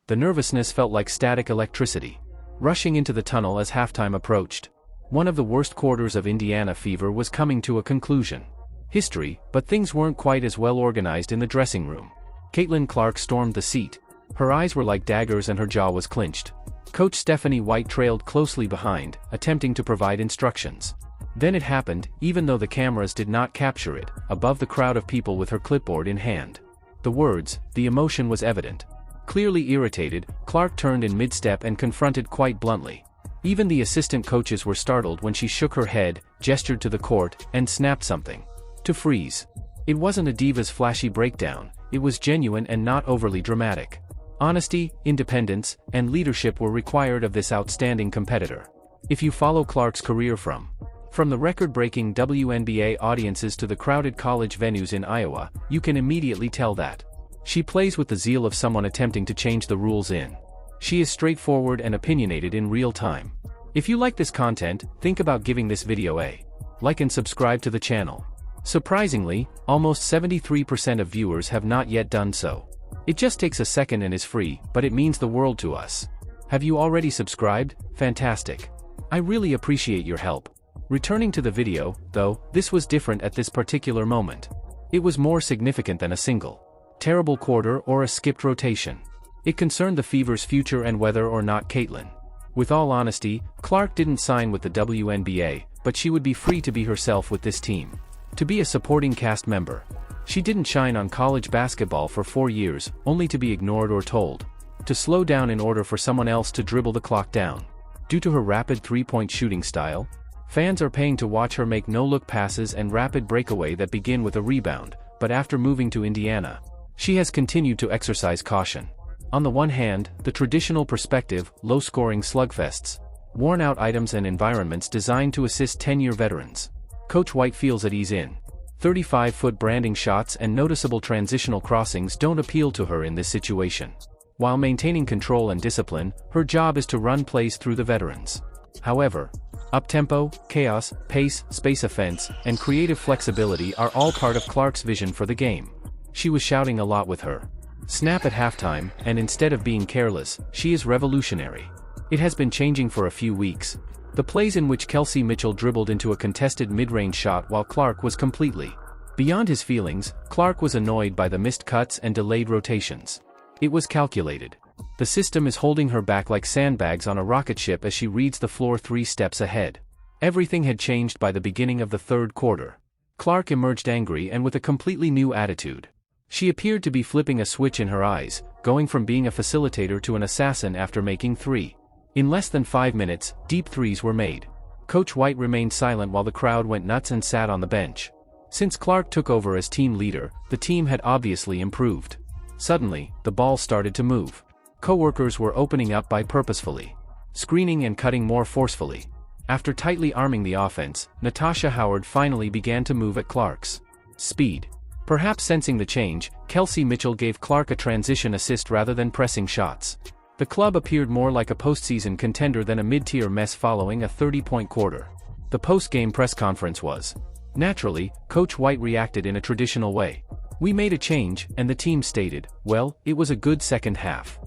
The nervousness felt like static electricity, rushing into the tunnel as halftime approached. One of the worst quarters of Indiana fever was coming to a conclusion. History, but things weren't quite as well organized in the dressing room. Caitlin Clark stormed the seat. Her eyes were like daggers and her jaw was clenched. Coach Stephanie White trailed closely behind, attempting to provide instructions. Then it happened, even though the cameras did not capture it, above the crowd of people with her clipboard in hand. The words, the emotion was evident. Clearly irritated, Clark turned in mid-step and confronted quite bluntly. Even the assistant coaches were startled when she shook her head, gestured to the court, and snapped something. To freeze. It wasn't a diva's flashy breakdown, it was genuine and not overly dramatic. Honesty, independence, and leadership were required of this outstanding competitor. If you follow Clark's career from the record-breaking WNBA audiences to the crowded college venues in Iowa, you can immediately tell that. She plays with the zeal of someone attempting to change the rules in. She is straightforward and opinionated in real time. If you like this content, think about giving this video a like and subscribe to the channel. Surprisingly, almost 73% of viewers have not yet done so. It just takes a second and is free, but it means the world to us. Have you already subscribed? Fantastic. I really appreciate your help. Returning to the video, though, this was different at this particular moment. It was more significant than a single terrible quarter or a skipped rotation. It concerned the Fever's future and whether or not Caitlin. With all honesty, Clark didn't sign with the WNBA, but she would be free to be herself with this team. To be a supporting cast member. She didn't shine on college basketball for 4 years, only to be ignored or told to slow down in order for someone else to dribble the clock down. Due to her rapid three-point shooting style, fans are paying to watch her make no-look passes and rapid breakaway that begin with a rebound, but after moving to Indiana, she has continued to exercise caution. On the one hand, the traditional perspective, low-scoring slugfests, worn-out items and environments designed to assist 10-year veterans. Coach White feels at ease in 35-foot branding shots and noticeable transitional crossings don't appeal to her in this situation. While maintaining control and discipline, her job is to run plays through the veterans. However, up-tempo, chaos, pace, space offense, and creative flexibility are all part of Clark's vision for the game. She was shouting a lot with her snap at halftime, and instead of being careless, she is revolutionary. It has been changing for a few weeks. The plays in which Kelsey Mitchell dribbled into a contested mid-range shot while Clark was completely beyond his feelings, Clark was annoyed by the missed cuts and delayed rotations. It was calculated. The system is holding her back like sandbags on a rocket ship as she reads the floor 3 steps ahead. Everything had changed by the beginning of the third quarter. Clark emerged angry and with a completely new attitude. She appeared to be flipping a switch in her eyes, going from being a facilitator to an assassin after making 3. In less than 5 minutes, deep threes were made. Coach White remained silent while the crowd went nuts and sat on the bench. Since Clark took over as team leader, the team had obviously improved. Suddenly, the ball started to move. Co-workers were opening up by purposefully screening and cutting more forcefully. After tightly arming the offense, Natasha Howard finally began to move at Clark's speed. Perhaps sensing the change, Kelsey Mitchell gave Clark a transition assist rather than pressing shots. The club appeared more like a postseason contender than a mid-tier mess following a 30-point quarter. The post-game press conference was. Naturally, Coach White reacted in a traditional way. We made a change, and the team stated, well, it was a good second half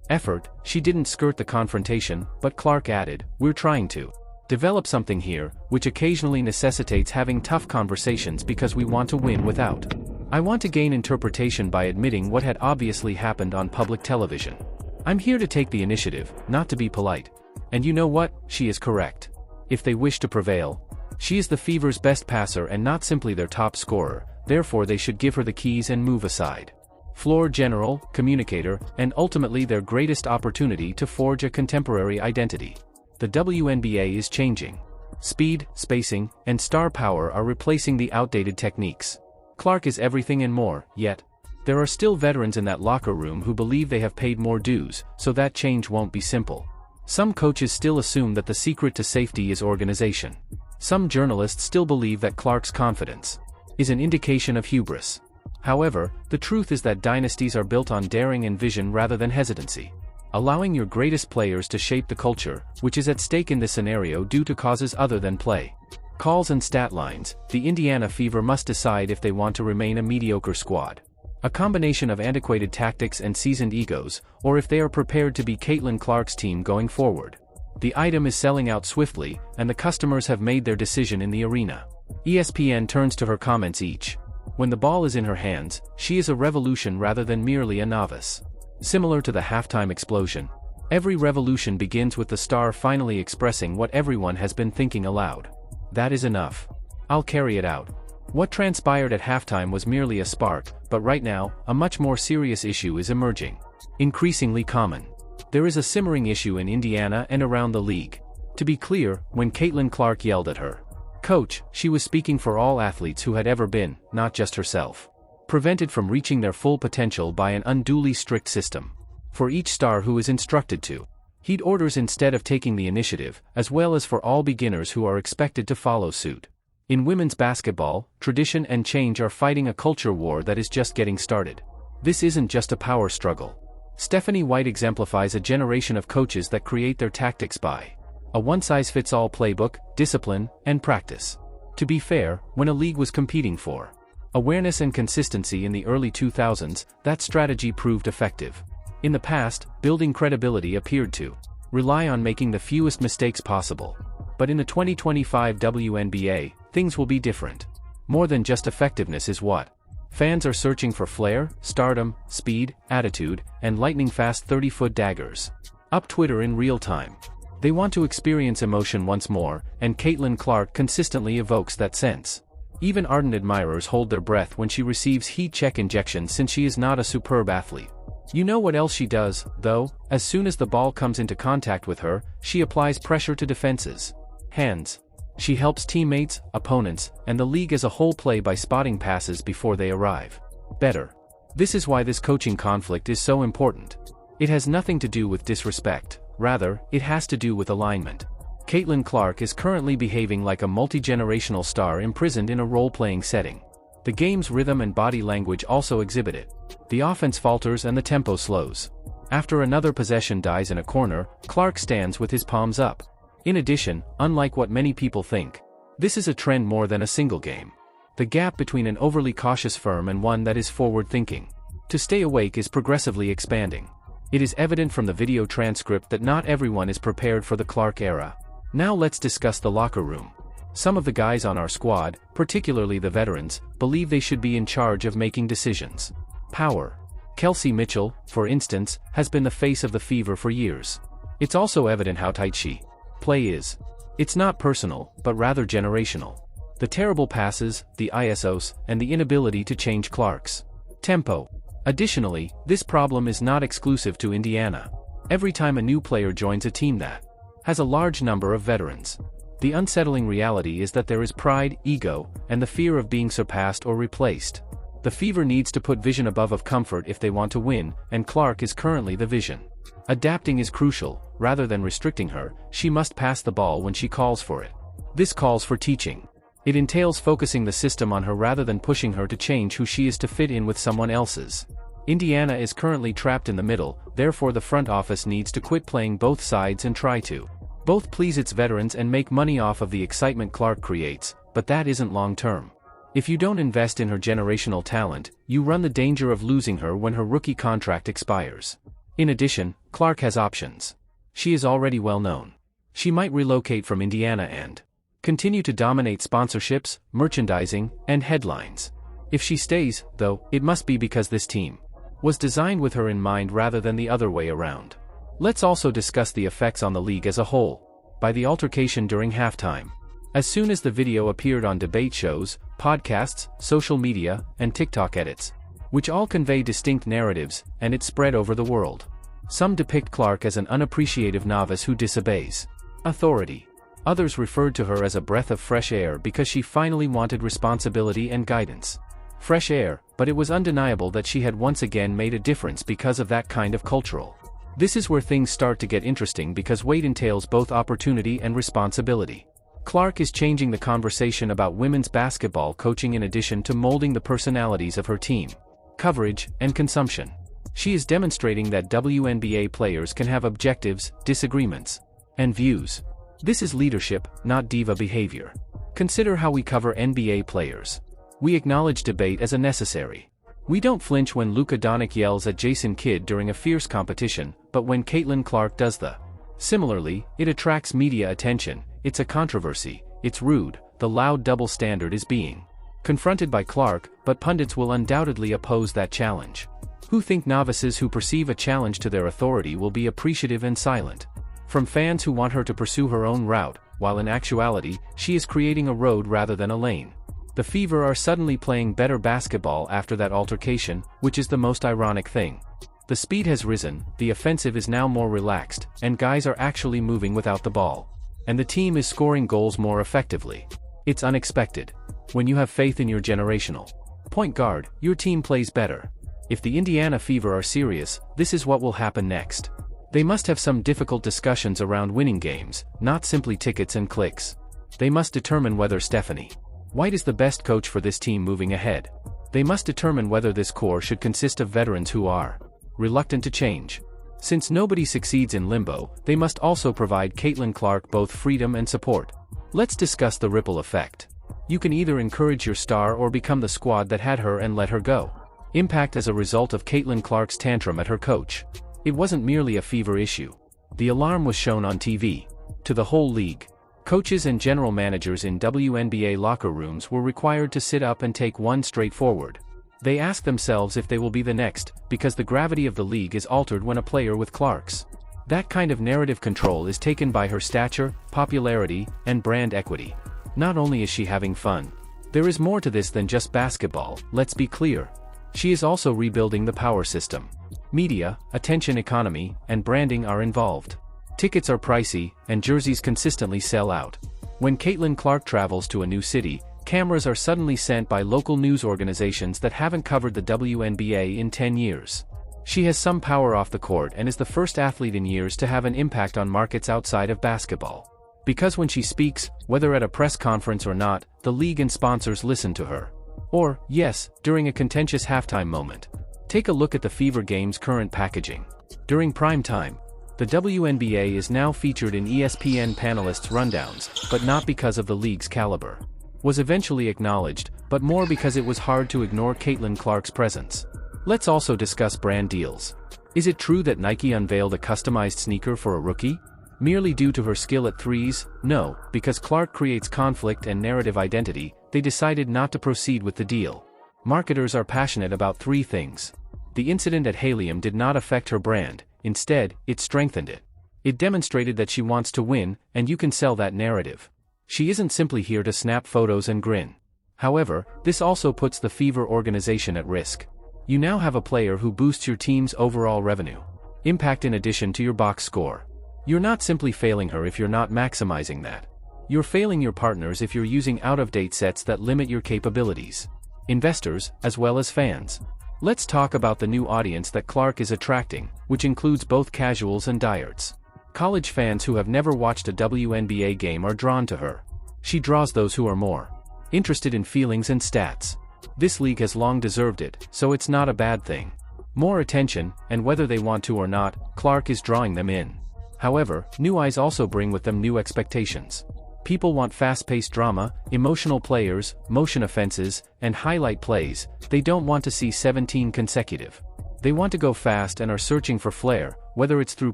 effort. She didn't skirt the confrontation, but Clark added, we're trying to develop something here, which occasionally necessitates having tough conversations because we want to win without. I want to gain interpretation by admitting what had obviously happened on public television. I'm here to take the initiative, not to be polite. And you know what? She is correct. If they wish to prevail, she is the Fever's best passer and not simply their top scorer, therefore they should give her the keys and move aside. Floor general, communicator, and ultimately their greatest opportunity to forge a contemporary identity. The WNBA is changing. Speed, spacing, and star power are replacing the outdated techniques. Clark is everything and more, yet there are still veterans in that locker room who believe they have paid more dues, so that change won't be simple. Some coaches still assume that the secret to safety is organization. Some journalists still believe that Clark's confidence is an indication of hubris. However, the truth is that dynasties are built on daring and vision rather than hesitancy. Allowing your greatest players to shape the culture, which is at stake in this scenario due to causes other than play calls and stat lines, the Indiana Fever must decide if they want to remain a mediocre squad. A combination of antiquated tactics and seasoned egos, or if they are prepared to be Caitlin Clark's team going forward. The item is selling out swiftly, and the customers have made their decision in the arena. ESPN turns to her comments each. When the ball is in her hands, she is a revolution rather than merely a novice. Similar to the halftime explosion, every revolution begins with the star finally expressing what everyone has been thinking aloud. That is enough. I'll carry it out. What transpired at halftime was merely a spark, but right now, a much more serious issue is emerging. Increasingly common. There is a simmering issue in Indiana and around the league. To be clear, when Caitlin Clark yelled at her coach, she was speaking for all athletes who had ever been, not just herself, prevented from reaching their full potential by an unduly strict system. For each star who is instructed to heed orders instead of taking the initiative, as well as for all beginners who are expected to follow suit. In women's basketball, tradition and change are fighting a culture war that is just getting started. This isn't just a power struggle. Stephanie White exemplifies a generation of coaches that create their tactics by a one-size-fits-all playbook, discipline, and practice. To be fair, when a league was competing for awareness and consistency in the early 2000s, that strategy proved effective. In the past, building credibility appeared to rely on making the fewest mistakes possible. But in the 2025 WNBA, things will be different. More than just effectiveness is what fans are searching for: flair, stardom, speed, attitude, and lightning-fast 30-foot daggers. Up Twitter in real time. They want to experience emotion once more, and Caitlin Clark consistently evokes that sense. Even ardent admirers hold their breath when she receives heat check injections, since she is not a superb athlete. You know what else she does, though? As soon as the ball comes into contact with her, she applies pressure to defenses' hands. She helps teammates, opponents, and the league as a whole play by spotting passes before they arrive. Better. This is why this coaching conflict is so important. It has nothing to do with disrespect, rather, it has to do with alignment. Caitlin Clark is currently behaving like a multi-generational star imprisoned in a role-playing setting. The game's rhythm and body language also exhibit it. The offense falters and the tempo slows. After another possession dies in a corner, Clark stands with his palms up. In addition, unlike what many people think, this is a trend more than a single game. The gap between an overly cautious firm and one that is forward-thinking to stay awake is progressively expanding. It is evident from the video transcript that not everyone is prepared for the Clark era. Now let's discuss the locker room. Some of the guys on our squad, particularly the veterans, believe they should be in charge of making decisions. Power. Kelsey Mitchell, for instance, has been the face of the Fever for years. It's also evident how tight she play is. It's not personal, but rather generational. The terrible passes, the ISOs, and the inability to change Clark's tempo. Additionally, this problem is not exclusive to Indiana. Every time a new player joins a team that has a large number of veterans, the unsettling reality is that there is pride, ego, and the fear of being surpassed or replaced. The Fever needs to put vision above comfort if they want to win, and Clark is currently the vision. Adapting is crucial. Rather than restricting her, she must pass the ball when she calls for it. This calls for teaching. It entails focusing the system on her rather than pushing her to change who she is to fit in with someone else's. Indiana is currently trapped in the middle, therefore the front office needs to quit playing both sides and try to both please its veterans and make money off of the excitement Clark creates, but that isn't long-term. If you don't invest in her generational talent, you run the danger of losing her when her rookie contract expires. In addition, Clark has options. She is already well known. She might relocate from Indiana and continue to dominate sponsorships, merchandising, and headlines. If she stays, though, it must be because this team was designed with her in mind rather than the other way around. Let's also discuss the effects on the league as a whole. By the altercation during halftime. As soon as the video appeared on debate shows, podcasts, social media, and TikTok edits, which all convey distinct narratives, and it spread over the world. Some depict Clark as an unappreciative novice who disobeys authority. Others referred to her as a breath of fresh air because she finally wanted responsibility and guidance. Fresh air, but it was undeniable that she had once again made a difference because of that kind of cultural. This is where things start to get interesting because weight entails both opportunity and responsibility. Clark is changing the conversation about women's basketball coaching in addition to molding the personalities of her team, coverage, and consumption. She is demonstrating that WNBA players can have objectives, disagreements, and views. This is leadership, not diva behavior. Consider how we cover NBA players. We acknowledge debate as a necessary We don't flinch when Luka Doncic yells at Jason Kidd during a fierce competition, but when Caitlin Clark does the. Similarly, it attracts media attention, it's a controversy, it's rude, the loud double standard is being confronted by Clark, but pundits will undoubtedly oppose that challenge. Who think novices who perceive a challenge to their authority will be appreciative and silent? From fans who want her to pursue her own route, while in actuality, she is creating a road rather than a lane. The Fever are suddenly playing better basketball after that altercation, which is the most ironic thing. The speed has risen, the offensive is now more relaxed, and guys are actually moving without the ball. And the team is scoring goals more effectively. It's unexpected. When you have faith in your generational point guard, your team plays better. If the Indiana Fever are serious, this is what will happen next. They must have some difficult discussions around winning games, not simply tickets and clicks. They must determine whether Stephanie White is the best coach for this team moving ahead. They must determine whether this core should consist of veterans who are reluctant to change. Since nobody succeeds in limbo, they must also provide Caitlin Clark both freedom and support. Let's discuss the ripple effect. You can either encourage your star or become the squad that had her and let her go. Impact as a result of Caitlin Clark's tantrum at her coach. It wasn't merely a Fever issue. The alarm was shown on TV. To the whole league. Coaches and general managers in WNBA locker rooms were required to sit up and take one straight forward. They ask themselves if they will be the next, because the gravity of the league is altered when a player with Clark's that kind of narrative control is taken by her stature, popularity, and brand equity. Not only is she having fun. There is more to this than just basketball, let's be clear. She is also rebuilding the power system. Media, attention economy, and branding are involved. Tickets are pricey, and jerseys consistently sell out. When Caitlin Clark travels to a new city, cameras are suddenly sent by local news organizations that haven't covered the WNBA in 10 years. She has some power off the court and is the first athlete in years to have an impact on markets outside of basketball. Because when she speaks, whether at a press conference or not, the league and sponsors listen to her. Or, yes, during a contentious halftime moment. Take a look at the Fever game's current packaging. During prime time, the WNBA is now featured in ESPN panelists' rundowns, but not because of the league's caliber. Was eventually acknowledged, but more because it was hard to ignore Caitlin Clark's presence. Let's also discuss brand deals. Is it true that Nike unveiled a customized sneaker for a rookie? Merely due to her skill at threes? No, because Clark creates conflict and narrative identity, they decided not to proceed with the deal. Marketers are passionate about three things. The incident at Helium did not affect her brand, instead, it strengthened it. It demonstrated that she wants to win, and you can sell that narrative. She isn't simply here to snap photos and grin. However, this also puts the Fever organization at risk. You now have a player who boosts your team's overall revenue. Impact in addition to your box score. You're not simply failing her if you're not maximizing that. You're failing your partners if you're using out-of-date sets that limit your capabilities. Investors, as well as fans. Let's talk about the new audience that Clark is attracting, which includes both casuals and diehards. College fans who have never watched a WNBA game are drawn to her. She draws those who are more interested in feelings and stats. This league has long deserved it, so it's not a bad thing. More attention, and whether they want to or not, Clark is drawing them in. However, new eyes also bring with them new expectations. People want fast-paced drama, emotional players, motion offenses, and highlight plays. They don't want to see 17 consecutive. They want to go fast and are searching for flair, whether it's through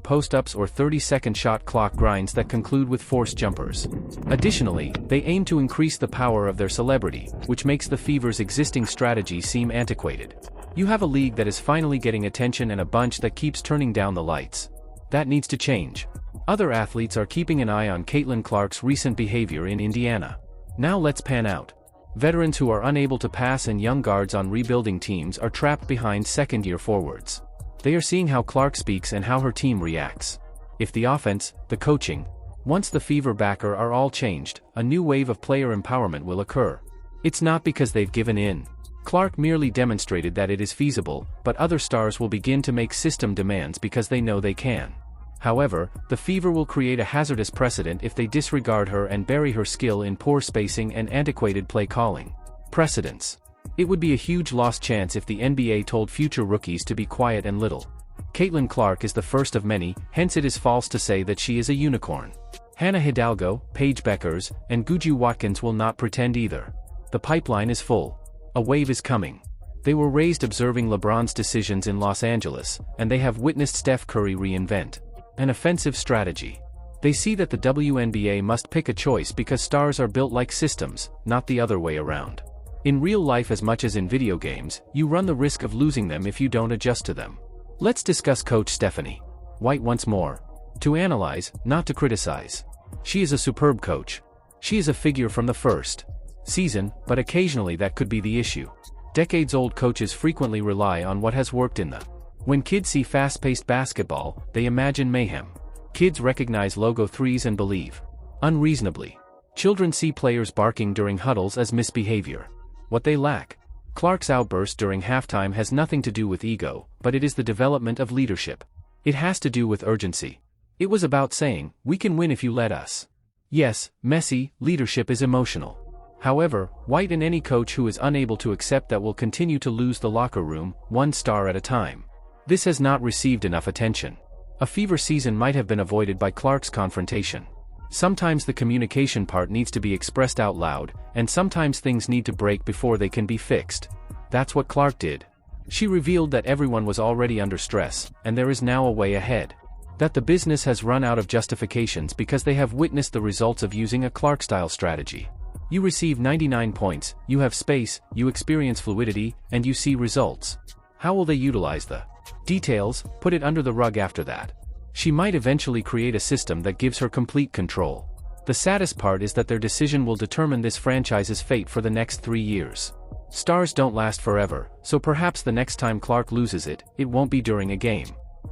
post-ups or 30-second shot clock grinds that conclude with forced jumpers. Additionally, they aim to increase the power of their celebrity, which makes the Fever's existing strategy seem antiquated. You have a league that is finally getting attention and a bunch that keeps turning down the lights. That needs to change. Other athletes are keeping an eye on Caitlin Clark's recent behavior in Indiana. Now let's pan out. Veterans who are unable to pass and young guards on rebuilding teams are trapped behind second-year forwards. They are seeing how Clark speaks and how her team reacts. If the offense, the coaching, once the Fever backer are all changed, a new wave of player empowerment will occur. It's not because they've given in. Clark merely demonstrated that it is feasible, but other stars will begin to make system demands because they know they can. However, the Fever will create a hazardous precedent if they disregard her and bury her skill in poor spacing and antiquated play calling. Precedents. It would be a huge lost chance if the NBA told future rookies to be quiet and little. Caitlin Clark is the first of many, hence it is false to say that she is a unicorn. Hannah Hidalgo, Paige Beckers, and Guju Watkins will not pretend either. The pipeline is full. A wave is coming. They were raised observing LeBron's decisions in Los Angeles, and they have witnessed Steph Curry reinvent an offensive strategy. They see that the WNBA must pick a choice because stars are built like systems, not the other way around. In real life as much as in video games, you run the risk of losing them if you don't adjust to them. Let's discuss Coach Stephanie White once more. To analyze, not to criticize. She is a superb coach. She is a figure from the first season, but occasionally that could be the issue. Decades-old coaches frequently rely on what has worked in the. When kids see fast-paced basketball, they imagine mayhem. Kids recognize logo threes and believe unreasonably. Children see players barking during huddles as misbehavior. What they lack. Clark's outburst during halftime has nothing to do with ego, but it is the development of leadership. It has to do with urgency. It was about saying, "We can win if you let us." Yes, messy, leadership is emotional. However, White and any coach who is unable to accept that will continue to lose the locker room, one star at a time. This has not received enough attention. A fever season might have been avoided by Clark's confrontation. Sometimes the communication part needs to be expressed out loud, and sometimes things need to break before they can be fixed. That's what Clark did. She revealed that everyone was already under stress, and there is now a way ahead. That the business has run out of justifications because they have witnessed the results of using a Clark-style strategy. You receive 99 points, you have space, you experience fluidity, and you see results. How will they utilize the details? Put it under the rug after that. She might eventually create a system that gives her complete control. The saddest part is that their decision will determine this franchise's fate for the next 3 years. Stars don't last forever, so perhaps the next time Clark loses it, it won't be during a game.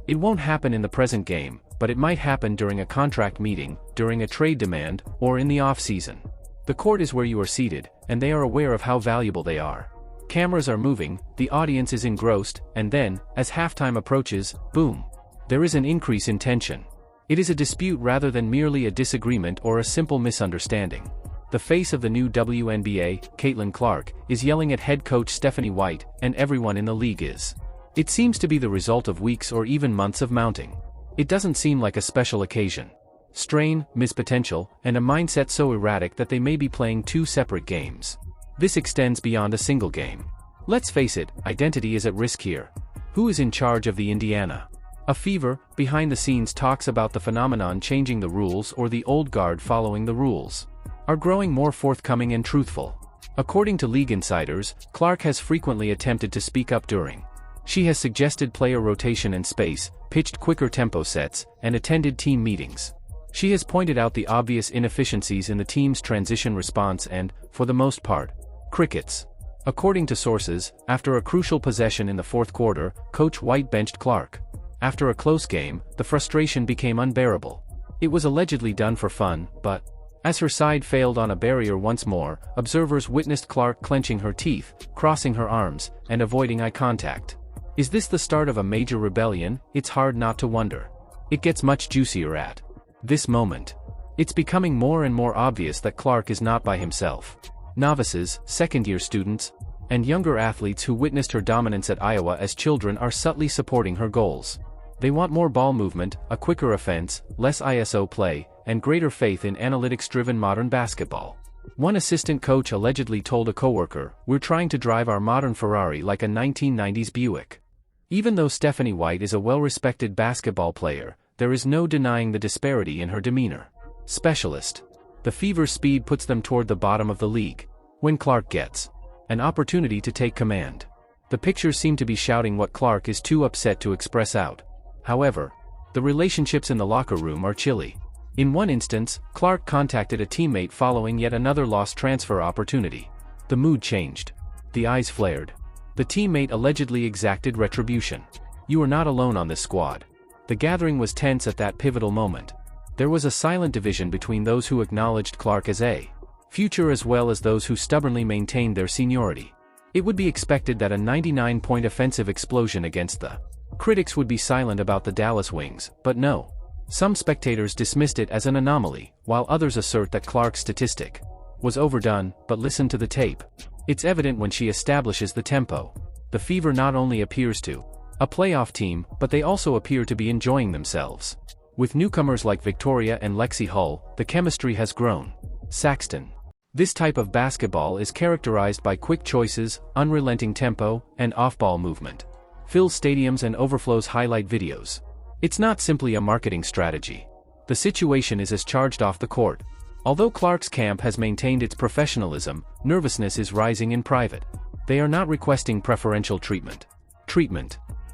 It won't happen in the present game, but it might happen during a contract meeting, during a trade demand, or in the off-season. The court is where you are seated, and they are aware of how valuable they are. Cameras are moving, the audience is engrossed, and then, as halftime approaches, boom. There is an increase in tension. It is a dispute rather than merely a disagreement or a simple misunderstanding. The face of the new WNBA, Caitlin Clark, is yelling at head coach Stephanie White, and everyone in the league is. It seems to be the result of weeks or even months of mounting. It doesn't seem like a special occasion. Strain, missed potential, and a mindset so erratic that they may be playing 2 separate games. This extends beyond a single game. Let's face it, identity is at risk here. Who is in charge of the Indiana? A fever, behind the scenes talks about the phenomenon changing the rules or the old guard following the rules. Are growing more forthcoming and truthful. According to league insiders, Clark has frequently attempted to speak up during. She has suggested player rotation and space, pitched quicker tempo sets, and attended team meetings. She has pointed out the obvious inefficiencies in the team's transition response and, for the most part, crickets. According to sources, after a crucial possession in the fourth quarter, Coach White benched Clark. After a close game, the frustration became unbearable. It was allegedly done for fun, but as her side failed on a barrier once more, observers witnessed Clark clenching her teeth, crossing her arms, and avoiding eye contact. Is this the start of a major rebellion? It's hard not to wonder. It gets much juicier at this moment. It's becoming more and more obvious that Clark is not by himself. Novices, second-year students, and younger athletes who witnessed her dominance at Iowa as children are subtly supporting her goals. They want more ball movement, a quicker offense, less ISO play, and greater faith in analytics-driven modern basketball. One assistant coach allegedly told a coworker, "We're trying to drive our modern Ferrari like a 1990s Buick." Even though Stephanie White is a well-respected basketball player, there is no denying the disparity in her demeanor. Specialist. The fever's speed puts them toward the bottom of the league. When Clark gets an opportunity to take command, the pictures seem to be shouting what Clark is too upset to express out. However, the relationships in the locker room are chilly. In one instance, Clark contacted a teammate following yet another lost transfer opportunity. The mood changed. The eyes flared. The teammate allegedly exacted retribution. You are not alone on this squad. The gathering was tense at that pivotal moment. There was a silent division between those who acknowledged Clark as a future as well as those who stubbornly maintained their seniority. It would be expected that a 99-point offensive explosion against the critics would be silent about the Dallas Wings, but no. Some spectators dismissed it as an anomaly, while others assert that Clark's statistic was overdone, but listen to the tape. It's evident when she establishes the tempo. The Fever not only appears to a playoff team, but they also appear to be enjoying themselves. With newcomers like Victoria and Lexi Hull, the chemistry has grown. Saxton. This type of basketball is characterized by quick choices, unrelenting tempo, and off-ball movement. Fills stadiums and overflows highlight videos. It's not simply a marketing strategy. The situation is as charged off the court. Although Clark's camp has maintained its professionalism, nervousness is rising in private. They are not requesting preferential treatment.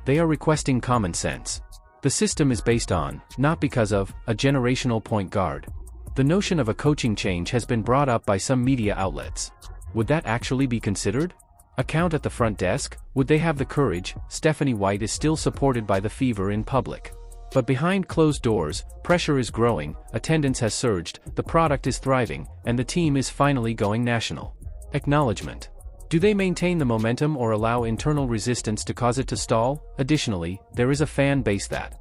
They are requesting common sense. The system is based on, not because of, a generational point guard. The notion of a coaching change has been brought up by some media outlets. Would that actually be considered? A count at the front desk? Would they have the courage? Stephanie White is still supported by the Fever in public. But behind closed doors, pressure is growing, attendance has surged, the product is thriving, and the team is finally going national. Acknowledgement. Do they maintain the momentum or allow internal resistance to cause it to stall? Additionally, there is a fan base that